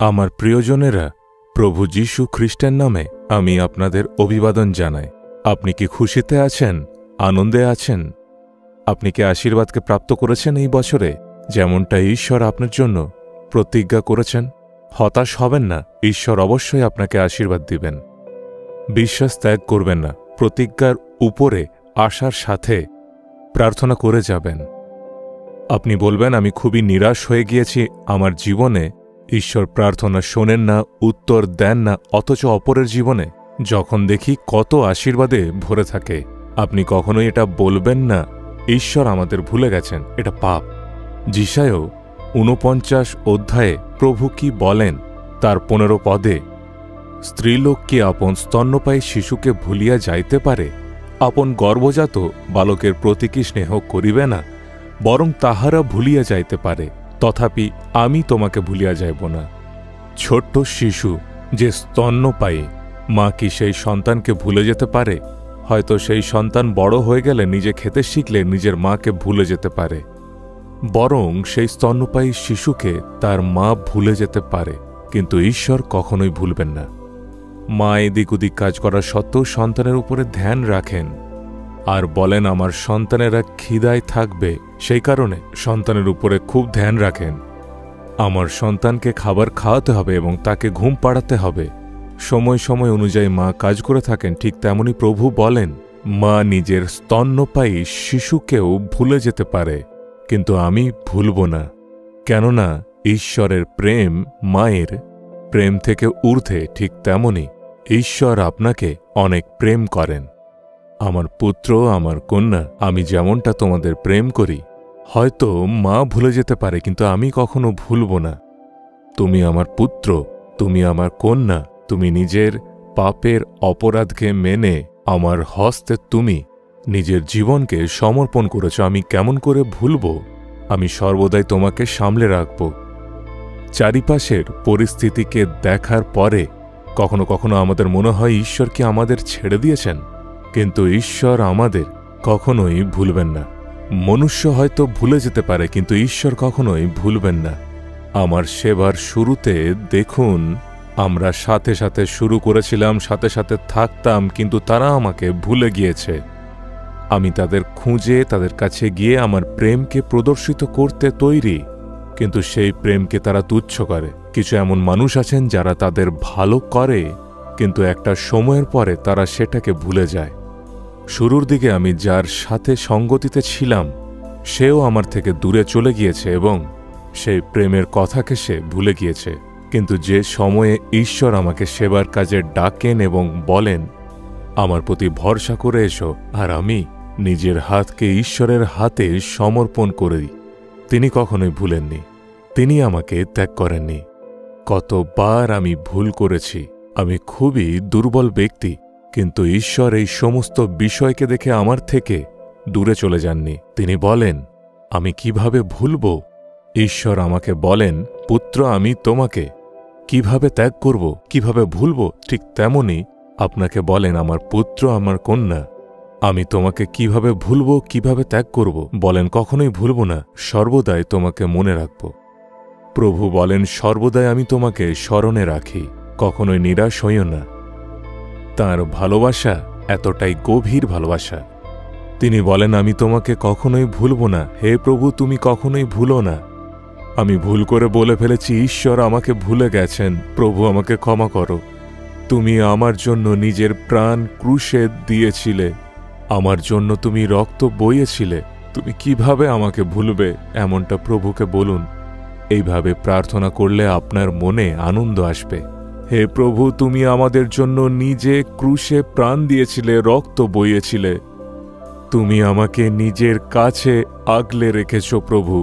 আমার প্রিয়জনেরা, প্রভু যীশু খ্রিস্টের নামে আমি আপনাদের অভিবাদন জানাই। আপনি কি খুশিতে আছেন, আনন্দে আছেন? আপনি কি আশীর্বাদকে প্রাপ্ত করেছেন এই বছরে, যেমনটা ঈশ্বর আপনার জন্য প্রতিজ্ঞা করেছেন? হতাশ হবেন না, ঈশ্বর অবশ্যই আপনাকে আশীর্বাদ দিবেন। বিশ্বাস ত্যাগ করবেন না, প্রতিজ্ঞার উপরে আশার সাথে প্রার্থনা করে যাবেন। আপনি বলবেন, আমি খুবই নিরাশ হয়ে গিয়েছি, আমার জীবনে ঈশ্বর প্রার্থনা শোনেন না, উত্তর দেন না, অথচ অপরের জীবনে যখন দেখি কত আশীর্বাদে ভরে থাকে। আপনি কখনোই এটা বলবেন না ঈশ্বর আমাদের ভুলে গেছেন, এটা পাপ। যিশায় ৪৯ অধ্যায়ে প্রভু কি বলেন তার ১৫ পদে, স্ত্রীলোক কি আপন স্তন্যপায়ী শিশুকে ভুলিয়া যাইতে পারে? আপন গর্ভজাত বালকের প্রতি কি স্নেহ করিবে না? বরং তাহারা ভুলিয়া যাইতে পারে, তথাপি আমি তোমাকে ভুলিয়া যাইব না। ছোট্ট শিশু যে স্তন্যপায়ী, মা কি সেই সন্তানকে ভুলে যেতে পারে? হয়তো সেই সন্তান বড় হয়ে গেলে, নিজে খেতে শিখলে নিজের মাকে ভুলে যেতে পারে, বরং সেই স্তন্যপায়ী শিশুকে তার মা ভুলে যেতে পারে, কিন্তু ঈশ্বর কখনোই ভুলবেন না। মা এদিক ওদিক কাজ করা সত্ত্বেও সন্তানের উপরে ধ্যান রাখেন আর বলেন, আমার সন্তানেরা খিদায় থাকবে, সেই কারণে সন্তানের উপরে খুব ধ্যান রাখেন। আমার সন্তানকে খাবার খাওয়াতে হবে এবং তাকে ঘুম পাড়াতে হবে। সময় সময় অনুযায়ী মা কাজ করে থাকেন। ঠিক তেমনি প্রভু বলেন, মা নিজের স্তন্যপায়ী শিশুকেও ভুলে যেতে পারে, কিন্তু আমি ভুলব না। কেননা ঈশ্বরের প্রেম মায়ের প্রেম থেকে ঊর্ধ্বে। ঠিক তেমনি ঈশ্বর আপনাকে অনেক প্রেম করেন। আমার পুত্র, আমার কন্যা, আমি যেমনটা তোমাদের প্রেম করি, হয়তো মা ভুলে যেতে পারে, কিন্তু আমি কখনো ভুলব না। তুমি আমার পুত্র, তুমি আমার কন্যা, তুমি নিজের পাপের অপরাধকে মেনে আমার হস্তে তুমি নিজের জীবনকে সমর্পণ করেছ। আমি কেমন করে ভুলব? আমি সর্বদাই তোমাকে সামলে রাখব। চারিপাশের পরিস্থিতিকে দেখার পরে কখনো কখনো আমাদের মনে হয় ঈশ্বর কি আমাদের ছেড়ে দিয়েছেন, কিন্তু ঈশ্বর আমাদের কখনোই ভুলবেন না। মনুষ্য হয়তো ভুলে যেতে পারে, কিন্তু ঈশ্বর কখনোই ভুলবেন না। আমার সেবার শুরুতে দেখুন, আমরা সাথে সাথে শুরু করেছিলাম, সাথে সাথে থাকতাম, কিন্তু তারা আমাকে ভুলে গিয়েছে। আমি তাদের খুঁজে তাদের কাছে গিয়ে আমার প্রেমকে প্রদর্শিত করতে তৈরি, কিন্তু সেই প্রেমকে তারা তুচ্ছ করে। কিছু এমন মানুষ আছেন যারা তাদের ভালো করে, কিন্তু একটা সময়ের পরে তারা সেটাকে ভুলে যায়। শুরুর দিকে আমি যার সাথে সঙ্গতিতে ছিলাম, সেও আমার থেকে দূরে চলে গিয়েছে এবং সেই প্রেমের কথাকে সে ভুলে গিয়েছে। কিন্তু যে সময়ে ঈশ্বর আমাকে সেবার কাজে ডাকেন এবং বলেন, আমার প্রতি ভরসা করে এসো, আর আমি নিজের হাতকে ঈশ্বরের হাতে সমর্পণ করে দিই, তিনি কখনোই ভুলেননি, তিনি আমাকে ত্যাগ করেননি। কতবার আমি ভুল করেছি, আমি খুবই দুর্বল ব্যক্তি, কিন্তু ঈশ্বর এই সমস্ত বিষয়কে দেখে আমার থেকে দূরে চলে যাননি। তিনি বলেন, আমি কিভাবে ভুলব? ঈশ্বর আমাকে বলেন, পুত্র, আমি তোমাকে কিভাবে ত্যাগ করব, কিভাবে ভুলব? ঠিক তেমনি আপনাকে বলেন, আমার পুত্র, আমার কন্যা, আমি তোমাকে কিভাবে ভুলব, কিভাবে ত্যাগ করব? বলেন, কখনোই ভুলব না, সর্বদাই তোমাকে মনে রাখব। প্রভু বলেন, সর্বদাই আমি তোমাকে স্মরণে রাখি, কখনোই নিরাশ হইও না। তাঁর ভালোবাসা এতটাই গভীর ভালোবাসা। তিনি বলেন, আমি তোমাকে কখনোই ভুলব না। হে প্রভু, তুমি কখনোই ভুলো না। আমি ভুল করে বলে ফেলেছি, ঈশ্বর আমাকে ভুলে গেছেন, প্রভু আমাকে ক্ষমা করো। তুমি আমার জন্য নিজের প্রাণ ক্রুশে দিয়েছিলে, আমার জন্য তুমি রক্ত বইয়েছিলে, তুমি কিভাবে আমাকে ভুলবে? এমনটা প্রভুকে বলুন। এইভাবে প্রার্থনা করলে আপনার মনে আনন্দ আসবে। হে প্রভু, তুমি আমাদের জন্য নিজে ক্রুশে প্রাণ দিয়েছিলে, রক্ত বইয়েছিলে, তুমি আমাকে নিজের কাছে আগলে রেখেছ। প্রভু,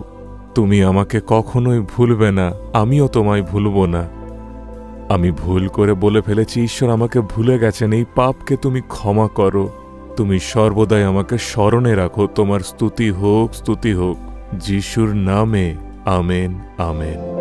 তুমি আমাকে কখনোই ভুলবে না, আমিও তোমায় ভুলব না। আমি ভুল করে বলে ফেলেছি, ঈশ্বর আমাকে ভুলে গেছেন, এই পাপকে তুমি ক্ষমা করো। তুমি সর্বদাই আমাকে স্মরণে রাখো। তোমার স্তুতি হোক, স্তুতি হোক। যিশুর নামে, আমেন, আমেন।